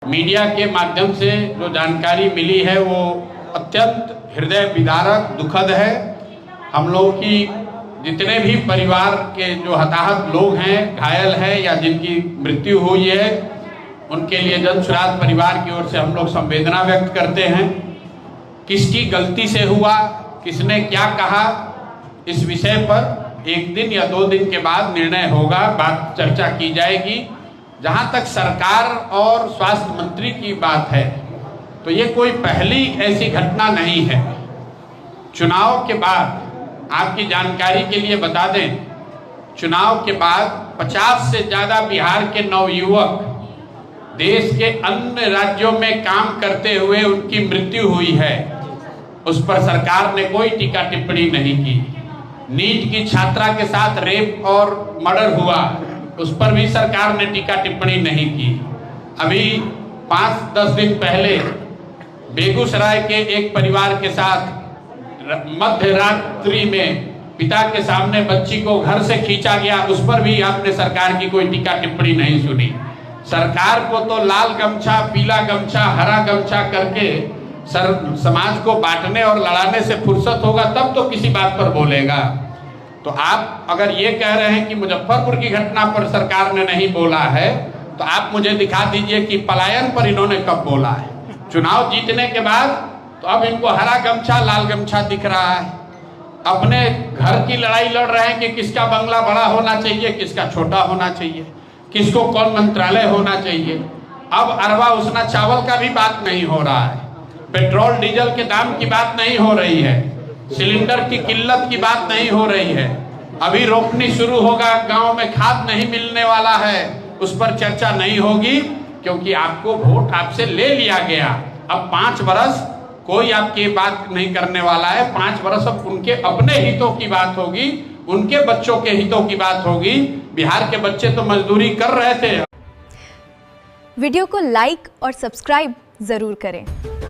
Media के माध्यम से जो जानकारी मिली है वो अत्यंत हृदय विदारक दुखद है। हम लोगों की जितने भी परिवार के जो हताहत लोग हैं, घायल हैं या जिनकी मृत्यु हुई है, उनके लिए जन सुराज परिवार की ओर से हम लोग संवेदना व्यक्त करते हैं। किसकी गलती से हुआ, किसने क्या कहा, इस विषय पर 1 दिन या 2 दिन के बाद निर्णय होगा, बात चर्चा की जाएगी। जहां तक सरकार और स्वास्थ्य मंत्री की बात है तो ये कोई पहली ऐसी घटना नहीं है। चुनाव के बाद आपकी जानकारी के लिए बता दें, चुनाव के बाद 50 से ज़्यादा बिहार के नवयुवक देश के अन्य राज्यों में काम करते हुए उनकी मृत्यु हुई है। उस पर सरकार ने कोई टीका टिप्पणी नहीं की। नीट की छात्रा के साथ रेप और मर्डर हुआ, उस पर भी सरकार ने टीका टिप्पणी नहीं की। अभी 5-10 दिन पहले बेगूसराय के एक परिवार के साथ मध्य रात्रि में पिता के सामने बच्ची को घर से खींचा गया, उस पर भी आपने सरकार की कोई टीका टिप्पणी नहीं सुनी। सरकार को तो लाल गमछा, पीला गमछा, हरा गमछा करके समाज को बांटने और लड़ाने से फुर्सत होगा तब तो किसी बात पर बोलेगा। तो आप अगर ये कह रहे हैं कि मुजफ्फरपुर की घटना पर सरकार ने नहीं बोला है, तो आप मुझे दिखा दीजिए कि पलायन पर इन्होंने कब बोला है। चुनाव जीतने के बाद तो अब इनको हरा गमछा, लाल गमछा दिख रहा है। अपने घर की लड़ाई लड़ रहे हैं कि किसका बंगला बड़ा होना चाहिए, किसका छोटा होना चाहिए, किसको कौन मंत्रालय होना चाहिए। अब अरवा उसना चावल का भी बात नहीं हो रहा है, पेट्रोल डीजल के दाम की बात नहीं हो रही है, सिलेंडर की किल्लत की बात नहीं हो रही है। अभी रोपनी शुरू होगा, गांव में खाद नहीं मिलने वाला है, उस पर चर्चा नहीं होगी क्योंकि आपको वोट आपसे ले लिया गया। अब 5 वर्ष कोई आपकी बात नहीं करने वाला है। 5 वर्ष अब उनके अपने हितों की बात होगी, उनके बच्चों के हितों की बात होगी। बिहार के बच्चे तो मजदूरी कर रहे थे। वीडियो को लाइक और सब्सक्राइब जरूर करें।